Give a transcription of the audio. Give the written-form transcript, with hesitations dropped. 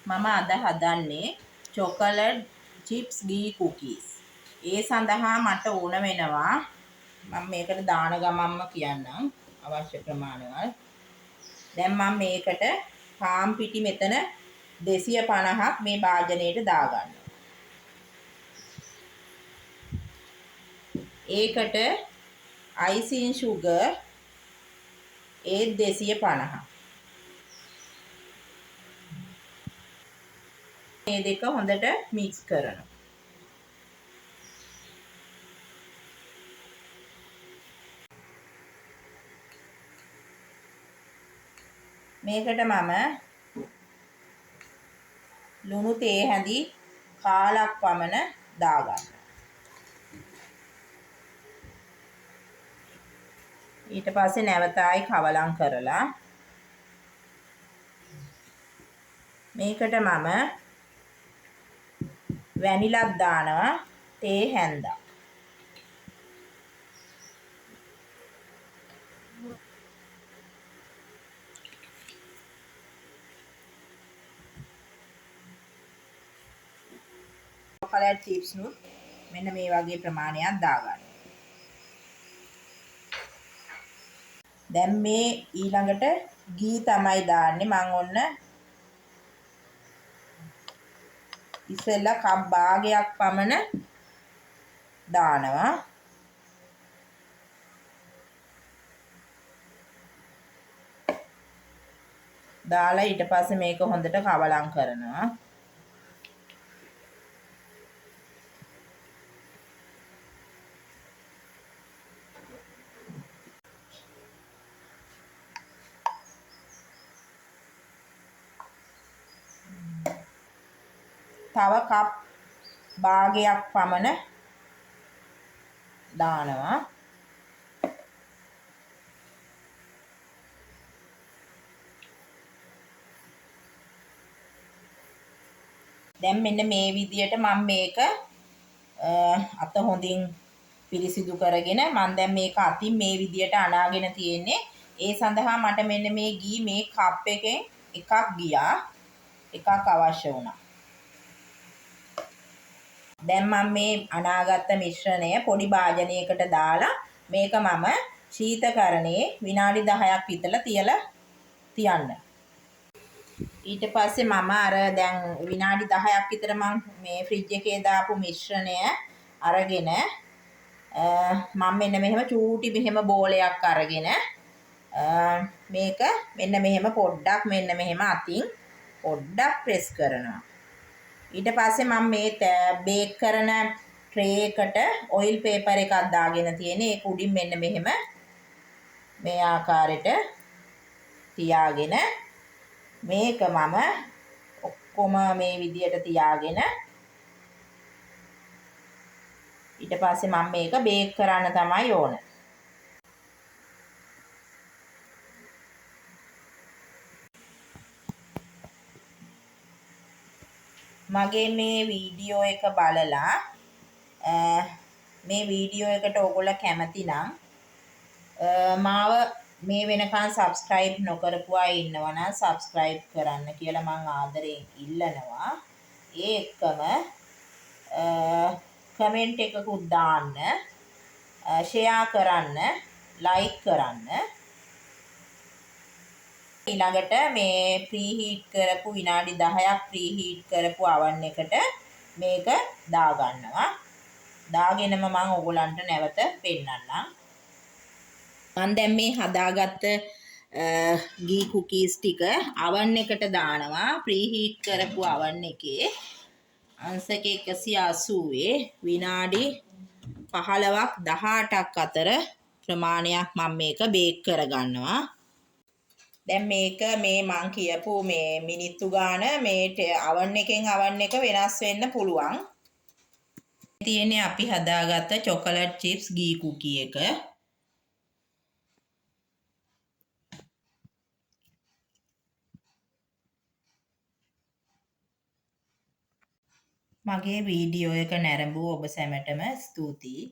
මම අද හදන්නේ chocolate chips ghee cookies. ඒ සඳහා මට ඕන වෙනවා මම මේකට දාන ගමන්ම කියන්නම් අවශ්‍ය ප්‍රමාණවල්. දැන් මම මේකට පාන් පිටි මෙතන 250ක් මේ භාජනයට දාගන්නවා. ඒකට icing sugar ඒත් 250ක්. මේ දෙක හොඳට මික්ස් කරනවා. මේකට මම ලුණු තේ හැඳි කාලක් පමණ දාගන්නවා. ඊට පස්සේ නැවත ආයි කවලම් කරලා මේකට මම වැනිලක් දානවා තේ හැන්දා. chocolate chips නුත් මෙන්න මේ වගේ ප්‍රමාණයක් දාගන්න. දැන් මේ ඊළඟට ගී තමයි දාන්නේ. මම ඔන්න ඉස්සෙල්ලා කප් භාගයක් පමණ දානවා. දාලා ඊට පස්සේ මේක හොඳට කවලම් කරනවා. තව කප් භාගයක් පමණ දානවා. දැන් මෙන්න මේ විදියට මම මේක අත හොඳින් පිරිසිදු කරගෙන මම දැන් මේක අතින් මේ විදියට අනාගෙන තියෙන්නේ. ඒ සඳහා මට මෙන්න මේ ගී මේ කප් එකෙන් එකක් ගියා. එකක් අවශ්‍ය වුණා. දැන් මම මේ අනාගත්ත මිශ්‍රණය පොඩි භාජනයකට දාලා මේක මම ශීතකරණයේ විනාඩි 10ක් විතර තියලා තියන්න. ඊට පස්සේ මම අර දැන් විනාඩි 10ක් විතර මම මේ ෆ්‍රිජ් එකේ දාපු මිශ්‍රණය අරගෙන මම මෙන්න මෙහෙම චූටි මෙහෙම බෝලයක් අරගෙන මේක මෙන්න මෙහෙම පොඩ්ඩක් මෙන්න මෙහෙම අතින් පොඩ්ඩක් ප්‍රෙස් කරනවා. ඊට පස්සේ මම මේ බේක් කරන ට්‍රේ එකට ඔයිල් පේපර් එකක් දාගෙන තියෙන්නේ. ඒක උඩින් මෙන්න මෙහෙම මේ ආකාරයට තියාගෙන මේක මම ඔක්කොම මේ විදියට තියාගෙන ඊට පස්සේ මම මේක බේක් කරන්න තමයි ඕන. මගේ මේ වීඩියෝ එක බලලා මේ වීඩියෝ එකට ඔයගොල්ලෝ කැමති නම් මාව මේ වෙනකන් subscribe නොකරපු අය ඉන්නවා නම් subscribe කරන්න කියලා මම ආදරයෙන් ඉල්ලනවා. ඒ එක්කම කමෙන්ට් එකකුත් දාන්න, share කරන්න, like කරන්න. ඊළඟට මේ ප්‍රීහීට් කරපු විනාඩි 10ක් ප්‍රීහීට් කරපු oven එකට මේක දාගන්නවා. දාගෙනම මම ඔයගලන්ට නැවත පෙන්නන්නම්. මම දැන් මේ හදාගත්ත ගී කුකීස් ටික oven එකට දානවා. ප්‍රීහීට් කරපු oven එකේ අංශක 180 විනාඩි 15ක් 18ක් අතර ප්‍රමාණයක් මම මේක බේක් කරගන්නවා. දැන් මේක මේ මං කියපු මේ මිනිත්තු ගාන මේ oven එකෙන් oven එක වෙනස් වෙන්න පුළුවන්. තියෙන්නේ අපි හදාගත්ත chocolate chips ghee cookie එක. මගේ වීඩියෝ එක නැරඹුව ඔබ සැමටම ස්තුතියි.